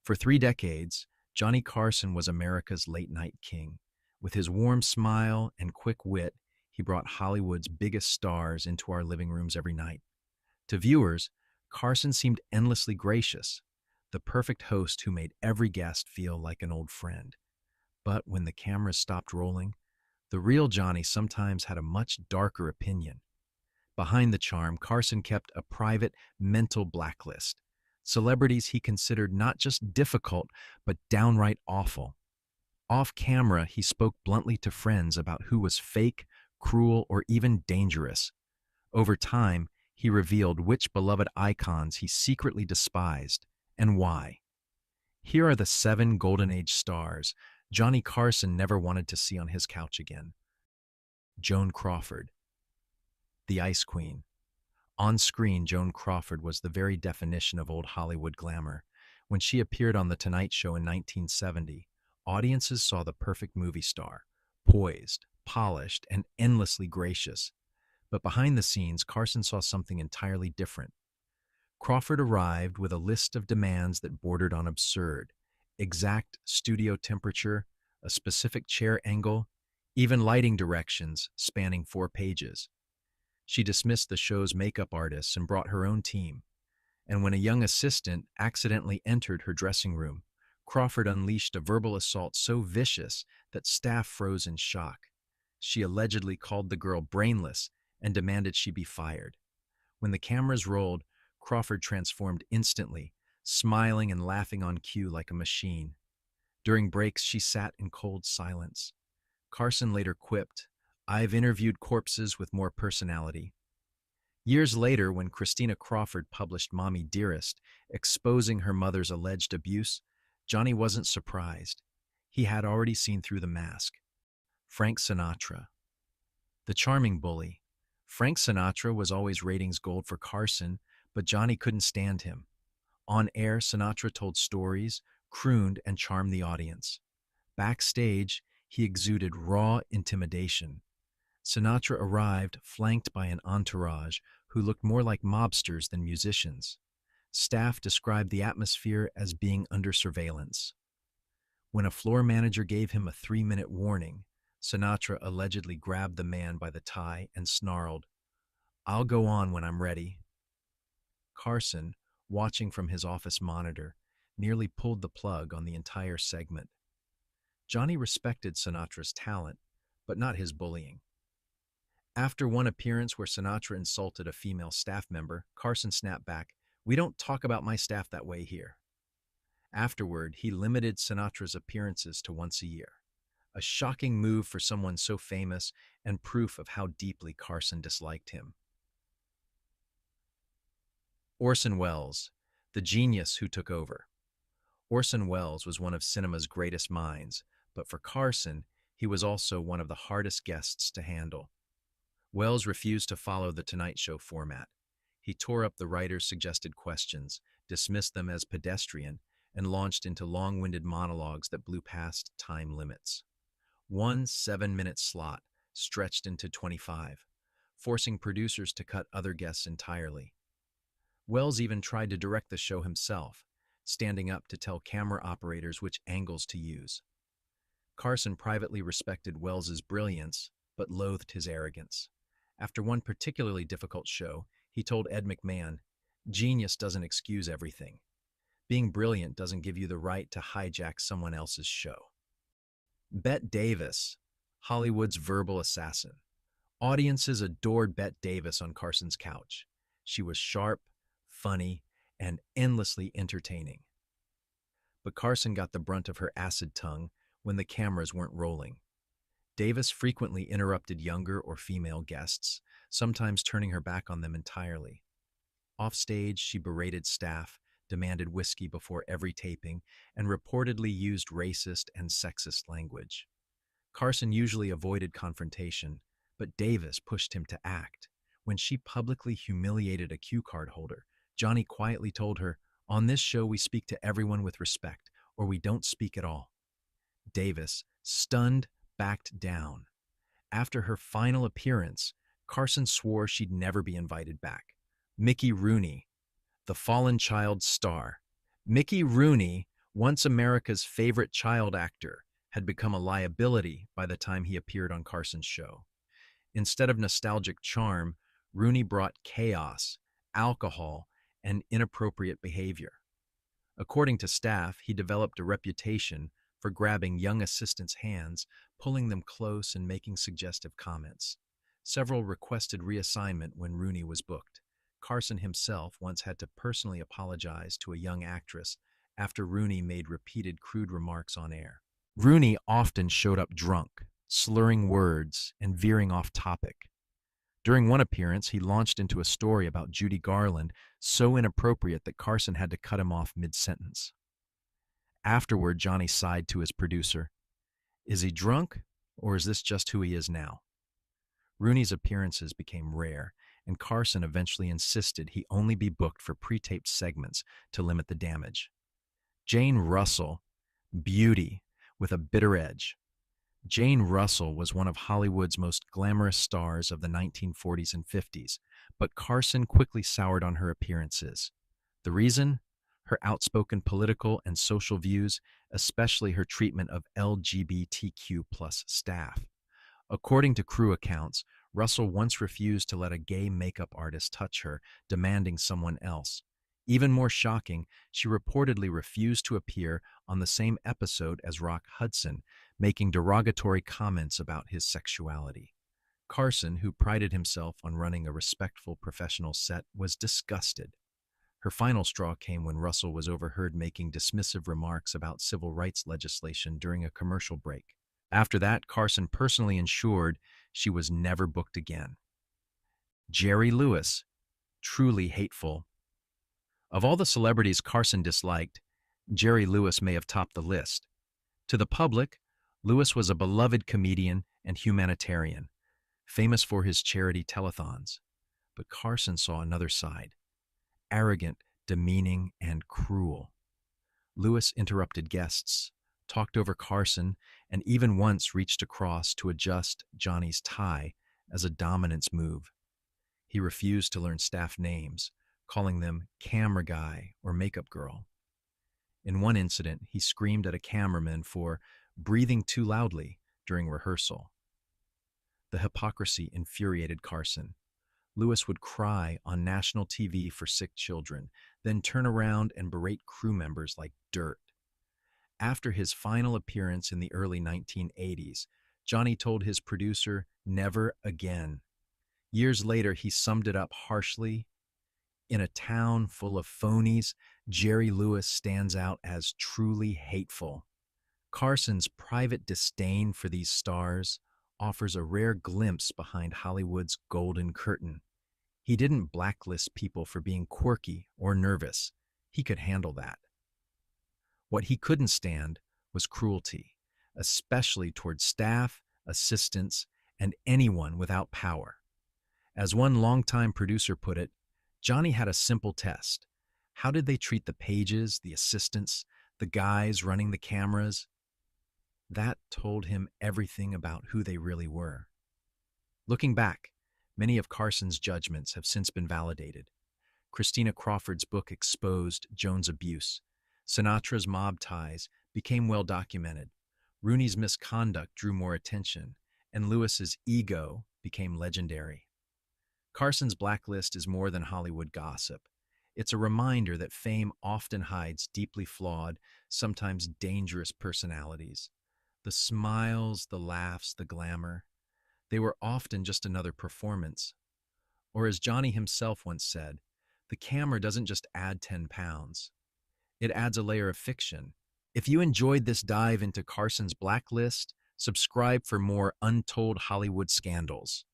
For 3 decades, Johnny Carson was America's late-night king. With his warm smile and quick wit, he brought Hollywood's biggest stars into our living rooms every night. To viewers, Carson seemed endlessly gracious, the perfect host who made every guest feel like an old friend. But when the cameras stopped rolling, the real Johnny sometimes had a much darker opinion. Behind the charm, Carson kept a private mental blacklist. Celebrities he considered not just difficult, but downright awful. Off camera, he spoke bluntly to friends about who was fake, cruel, or even dangerous. Over time, he revealed which beloved icons he secretly despised and why. Here are the 7 Golden Age stars Johnny Carson never wanted to see on his couch again. Joan Crawford, the Ice Queen. On screen, Joan Crawford was the very definition of old Hollywood glamour. When she appeared on The Tonight Show in 1970, audiences saw the perfect movie star, poised, polished, and endlessly gracious. But behind the scenes, Carson saw something entirely different. Crawford arrived with a list of demands that bordered on absurd: exact studio temperature, a specific chair angle, even lighting directions spanning 4 pages. She dismissed the show's makeup artists and brought her own team. And when a young assistant accidentally entered her dressing room, Crawford unleashed a verbal assault so vicious that staff froze in shock. She allegedly called the girl brainless and demanded she be fired. When the cameras rolled, Crawford transformed instantly, smiling and laughing on cue like a machine. During breaks, she sat in cold silence. Carson later quipped, "I've interviewed corpses with more personality." Years later, when Christina Crawford published Mommy Dearest, exposing her mother's alleged abuse, Johnny wasn't surprised. He had already seen through the mask. Frank Sinatra, the charming bully. Frank Sinatra was always ratings gold for Carson, but Johnny couldn't stand him. On air, Sinatra told stories, crooned, and charmed the audience. Backstage, he exuded raw intimidation. Sinatra arrived flanked by an entourage who looked more like mobsters than musicians. Staff described the atmosphere as being under surveillance. When a floor manager gave him a 3-minute warning, Sinatra allegedly grabbed the man by the tie and snarled, "I'll go on when I'm ready." Carson, watching from his office monitor, nearly pulled the plug on the entire segment. Johnny respected Sinatra's talent, but not his bullying. After one appearance where Sinatra insulted a female staff member, Carson snapped back, "We don't talk about my staff that way here." Afterward, he limited Sinatra's appearances to once a year. A shocking move for someone so famous and proof of how deeply Carson disliked him. Orson Welles, the genius who took over. Orson Welles was one of cinema's greatest minds, but for Carson, he was also one of the hardest guests to handle. Welles refused to follow the Tonight Show format. He tore up the writers' suggested questions, dismissed them as pedestrian, and launched into long-winded monologues that blew past time limits. One 7-minute slot stretched into 25, forcing producers to cut other guests entirely. Welles even tried to direct the show himself, standing up to tell camera operators which angles to use. Carson privately respected Welles's brilliance, but loathed his arrogance. After one particularly difficult show, he told Ed McMahon, "Genius doesn't excuse everything. Being brilliant doesn't give you the right to hijack someone else's show." Bette Davis, Hollywood's verbal assassin. Audiences adored Bette Davis on Carson's couch. She was sharp, funny, and endlessly entertaining. But Carson got the brunt of her acid tongue when the cameras weren't rolling. Davis frequently interrupted younger or female guests, sometimes turning her back on them entirely. Offstage, she berated staff, demanded whiskey before every taping, and reportedly used racist and sexist language. Carson usually avoided confrontation, but Davis pushed him to act. When she publicly humiliated a cue card holder, Johnny quietly told her, "On this show we speak to everyone with respect, or we don't speak at all." Davis, stunned, backed down. After her final appearance, Carson swore she'd never be invited back. Mickey Rooney, the fallen child star. Mickey Rooney Once America's favorite child actor had become a liability by the time he appeared on Carson's show. Instead of nostalgic charm, Rooney brought chaos, alcohol, and inappropriate behavior. According to staff, he developed a reputation for grabbing young assistants' hands, pulling them close, and making suggestive comments. Several requested reassignment when Rooney was booked. Carson himself once had to personally apologize to a young actress after Rooney made repeated crude remarks on air. Rooney often showed up drunk, slurring words and veering off topic. During one appearance, he launched into a story about Judy Garland so inappropriate that Carson had to cut him off mid-sentence. Afterward, Johnny sighed to his producer. Is he drunk, or is this just who he is now? Rooney's appearances became rare, and Carson eventually insisted he only be booked for pre-taped segments to limit the damage. Jane Russell, beauty with a bitter edge. Jane Russell was one of Hollywood's most glamorous stars of the 1940s and 50s, but Carson quickly soured on her appearances. The reason? Her outspoken political and social views, especially her treatment of LGBTQ+ staff. According to crew accounts, Russell once refused to let a gay makeup artist touch her, demanding someone else. Even more shocking, she reportedly refused to appear on the same episode as Rock Hudson, making derogatory comments about his sexuality. Carson, who prided himself on running a respectful professional set, was disgusted. Her final straw came when Russell was overheard making dismissive remarks about civil rights legislation during a commercial break. After that, Carson personally ensured she was never booked again. Jerry Lewis, truly hateful. Of all the celebrities Carson disliked, Jerry Lewis may have topped the list. To the public, Lewis was a beloved comedian and humanitarian, famous for his charity telethons. But Carson saw another side, arrogant, demeaning, and cruel. Lewis interrupted guests, talked over Carson, and even once reached across to adjust Johnny's tie as a dominance move. He refused to learn staff names, calling them camera guy or makeup girl. In one incident, he screamed at a cameraman for breathing too loudly during rehearsal. The hypocrisy infuriated Carson. Lewis would cry on national TV for sick children, then turn around and berate crew members like dirt. After his final appearance in the early 1980s, Johnny told his producer, "Never again." Years later, he summed it up harshly. In a town full of phonies, Jerry Lewis stands out as truly hateful. Carson's private disdain for these stars offers a rare glimpse behind Hollywood's golden curtain. He didn't blacklist people for being quirky or nervous. He could handle that. What he couldn't stand was cruelty, especially toward staff, assistants, and anyone without power. As one longtime producer put it, Johnny had a simple test. How did they treat the pages, the assistants, the guys running the cameras? That told him everything about who they really were. Looking back, many of Carson's judgments have since been validated. Christina Crawford's book exposed Joan's abuse. Sinatra's mob ties became well documented. Rooney's misconduct drew more attention, and Lewis's ego became legendary. Carson's blacklist is more than Hollywood gossip. It's a reminder that fame often hides deeply flawed, sometimes dangerous personalities. The smiles, the laughs, the glamour, they were often just another performance. Or as Johnny himself once said, the camera doesn't just add 10 pounds. It adds a layer of fiction. If you enjoyed this dive into Carson's blacklist, subscribe for more untold Hollywood scandals.